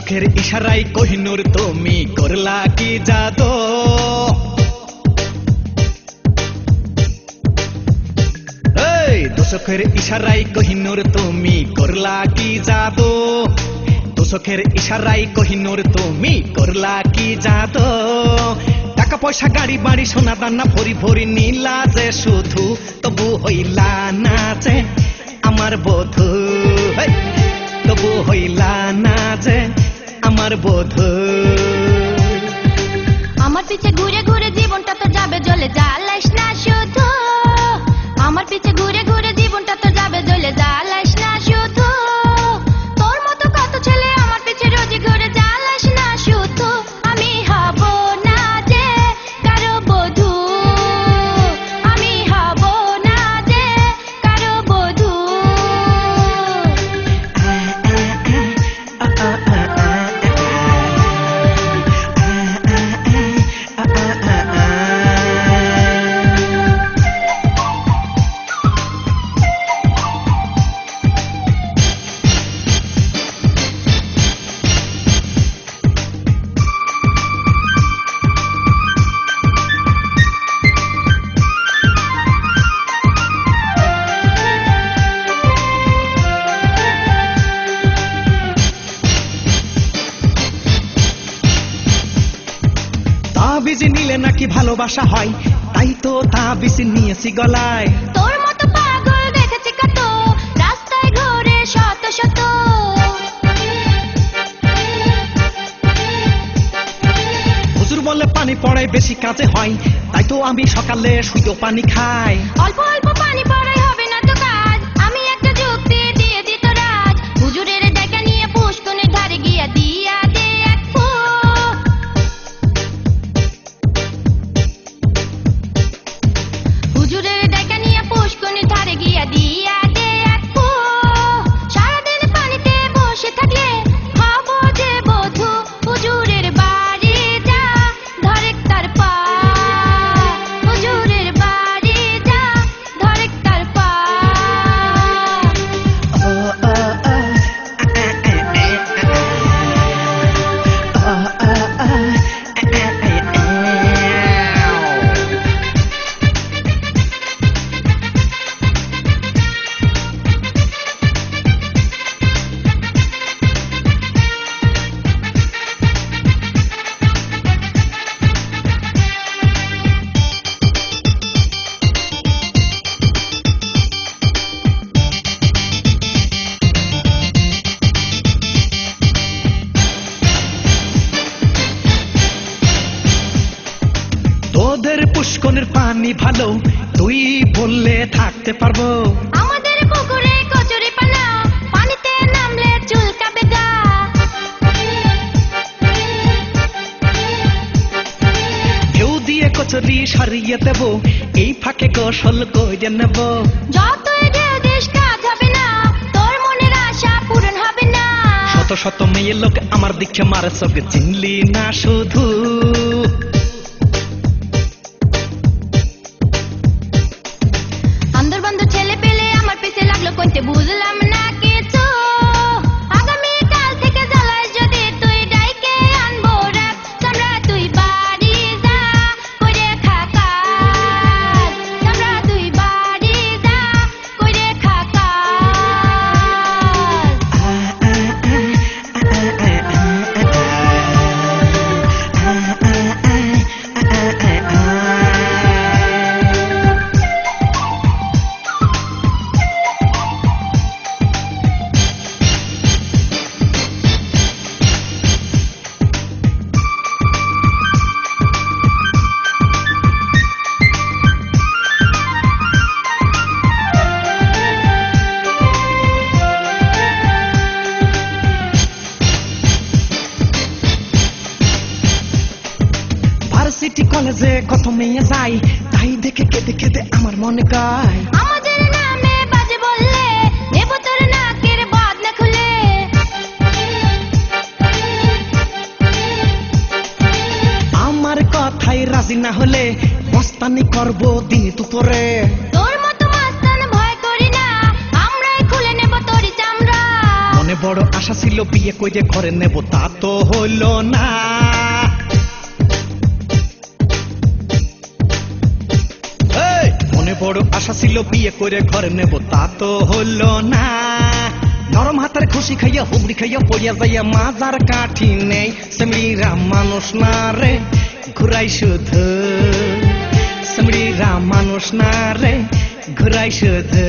চোখের ইশারায় কোহিনূর তুমি করলা কি জাদু এই চোখের ইশারায় কোহিনূর তুমি করলা কি জাদু চোখের ইশারায় কোহিনূর তুমি করলা কি জাদু টাকা পয়সা গাড়ি বাড়ি সোনা দানা ভরি ভরি নীলা যে শুধু তবু হইলা না যে আমার বধূ তবু হইলা না যে আমার বধূ আমার পিছে ঘুরে ঘুরে জীবনটা তো যাবে জ্বলে জ্বালাইস না শুধু আমার পিছে ঘুরে ঘুরে জীবনটা তো যাবে জ্বলে জ্বালাইস না শুধু তোর মতো কত ছেলে আমার পিছে রোজই ঘুরে জ্বালাইস না শুধু আমি হব না যে কারো বধূ আমি হব না যে কারো বধূ তাবিজ নিলে নাকি ভালোবাসা হয় তাই তো তাবিজ নিয়েছি গলায় তোর মতো পাগল দেখেছি কত রাস্তায় ঘুরে শত শত হুজুর বলে পানি পড়ায় বেশি কাজে হয় তাই তো আমি সকালে শুধু পানি খাই অল্প অল্প পানি পড়াই হবে না তো কাজ আমি একটা যুক্তি দিয়ে দিত রাজ হুজুরের দেখা নিয়ে পুষ্কনের ধারে গিয়া দিয়া দে এক ফু হুজুরের দেখা নিয়ে পুষ্কনের ধারে গিয়া দিয়া দে এক ফু সারাদিন পানিতে বসে থাকলে হব যে বধূ হুজুরের বাড়ি যা ধরেক তার পা হুজুরের বাড়ি যা ধরেক তার পা তোদের পুষ্কনের পানি ভালো তুই বললে থাকতে পারবো আমাদের পুকুরে কচুরি পানা পানিতে নামলে চুলকাবে গা কেউ দিয়ে কচুরি সারিয়ে দেব এই ফাঁকে কৌশল করে নেব যতই ঢেউ দিস কাজ হবে না তোর মনের আশা পূরণ হবে না শত শত মেয়ে লোক আমার দিকে মারে চোখ চিনলি না শুধু আন্দর বান্দর ছেলে পেলে আমার পিছে লাগলো কইতে বুঝলাম না কিছু আগামী কাল থেকে জ্বালায় যদি তুই ডাইকে আনবো রাত চামড়া তুই বাড়ি যা কইরে খা কাজ চামড়া তুই বাড়ি যা কইরে খা ভার্সিটি কলেজে কত মেয়ে যায় তাই দেখে কেঁদে কেঁদে আমার মনে গায় আমাদের নামে বাজে বললে দেব তোর নাকের বদনা খুলে আমার কথাই রাজি না হলে মস্তানি করব দিন দুপুরে তোর মতো মাস্তান ভয় করি না আমরাই খুলে নেব তোরই চামড়া মনে বড় আশা আশা ছিল বিয়ে করে ঘরে নেব, তা তো হলো না। মনে বড় আশা ছিল বিয়ে করে ঘরে নেব, তা তো হলো না। নরম হাতের খুশি খাইয়া হুবড়ি খাইয়া পড়িয়া যাইয়া মাজার কাঠি নেই। সেমড়িরা মানুষ না রে ঘুরাই শুধু, সেমড়িরা মানুষ না রে ঘুরাই শুধু।